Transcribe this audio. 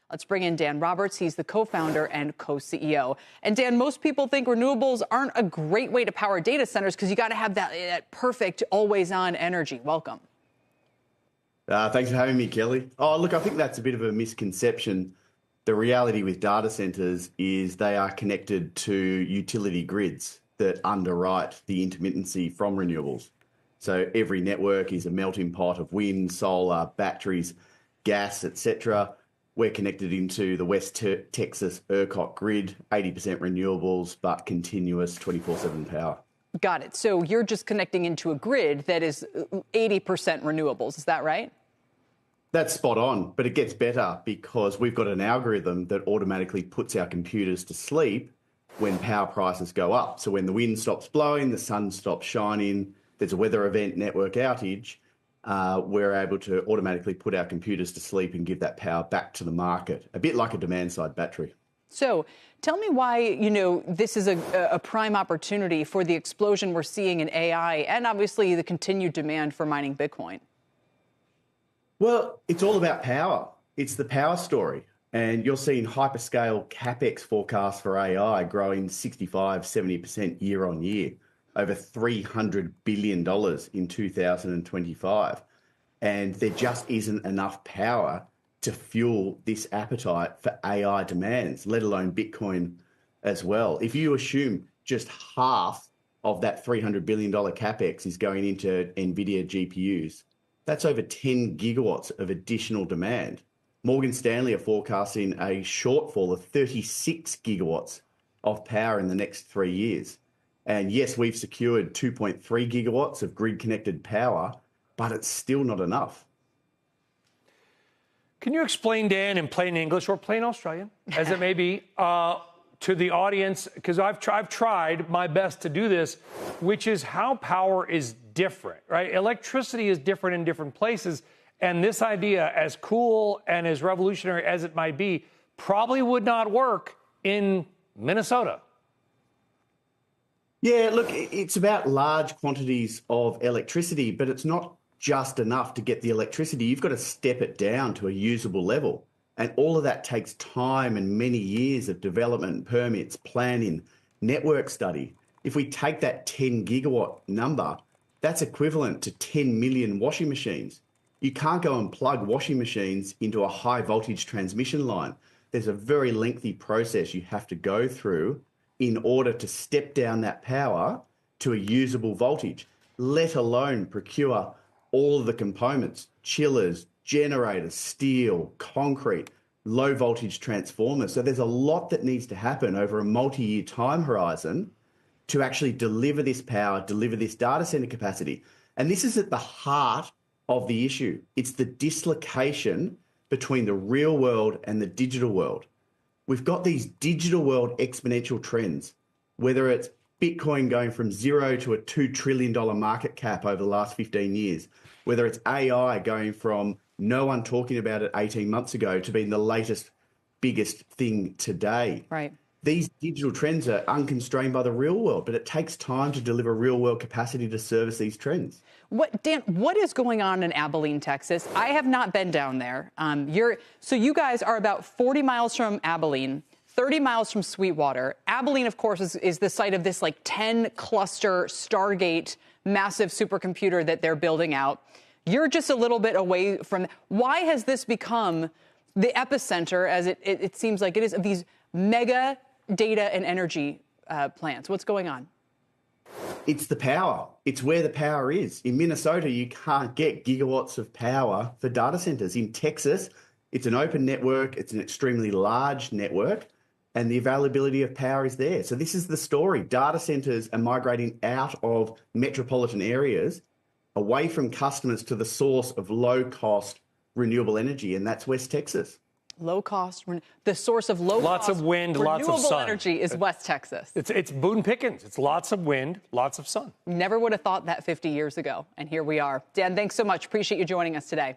Let's bring in Dan Roberts. He's the co-founder and co-CEO. And Dan, most people think renewables aren't a great way to power data centers because you got to have that perfect always-on energy. Welcome. Thanks for having me, Kelly. Oh, look, I think that's a bit of a misconception. The reality with data centers is they are connected to utility grids that underwrite the intermittency from renewables. So every network is a melting pot of wind, solar, batteries, gas, etc. We're connected into the West Texas ERCOT grid, 80% renewables, but continuous 24/7 power. Got it. So you're just connecting into a grid that is 80% renewables. Is that right? That's spot on, but it gets better because we've got an algorithm that automatically puts our computers to sleep when power prices go up. So when the wind stops blowing, the sun stops shining, there's a weather event, network outage, we're able to automatically put our computers to sleep and give that power back to the market, a bit like a demand-side battery. So tell me why, this is a prime opportunity for the explosion we're seeing in AI and obviously the continued demand for mining Bitcoin. Well, it's all about power. It's the power story. And you're seeing hyperscale CapEx forecasts for AI growing 65, 70% year on year, over $300 billion in 2025. And there just isn't enough power to fuel this appetite for AI demands, let alone Bitcoin as well. If you assume just half of that $300 billion CapEx is going into NVIDIA GPUs, that's over 10 gigawatts of additional demand. Morgan Stanley are forecasting a shortfall of 36 gigawatts of power in the next 3 years. And yes, we've secured 2.3 gigawatts of grid-connected power, but it's still not enough. Can you explain, Dan, in plain English or plain Australian, as it may be, to the audience, because I've tried my best to do this, which is how power is different, right? Electricity is different in different places, and this idea, as cool and as revolutionary as it might be, probably would not work in Minnesota. Yeah, look, it's about large quantities of electricity, but it's not just enough to get the electricity. You've got to step it down to a usable level. And all of that takes time and many years of development, permits, planning, network study. If we take that 10 gigawatt number, that's equivalent to 10 million washing machines. You can't go and plug washing machines into a high voltage transmission line. There's a very lengthy process you have to go through in order to step down that power to a usable voltage, let alone procure all of the components, chillers, generators, steel, concrete, low voltage transformers. So there's a lot that needs to happen over a multi-year time horizon to actually deliver this power, deliver this data center capacity. And this is at the heart of the issue. It's the dislocation between the real world and the digital world. We've got these digital world exponential trends, whether it's Bitcoin going from zero to a $2 trillion market cap over the last 15 years, whether it's AI going from no one talking about it 18 months ago to being the latest, biggest thing today. Right. These digital trends are unconstrained by the real world, but it takes time to deliver real world capacity to service these trends. Dan, what is going on in Abilene, Texas? I have not been down there. So you guys are about 40 miles from Abilene, 30 miles from Sweetwater. Abilene, of course, is the site of this 10 cluster Stargate massive supercomputer that they're building out. You're just a little bit away from. Why has this become the epicenter, as it seems like it is, of these mega data and energy plants? What's going on? It's the power. It's where the power is. In Minnesota, you can't get gigawatts of power for data centers. In Texas, it's an open network. It's an extremely large network, and the availability of power is there. So this is the story. Data centers are migrating out of metropolitan areas, away from customers to the source of low-cost renewable energy, and that's West Texas. Low-cost, the source of low-cost lots of wind, lots of sun. Energy is West Texas. It's Boone Pickens. It's lots of wind, lots of sun. Never would have thought that 50 years ago, and here we are. Dan, thanks so much. Appreciate you joining us today.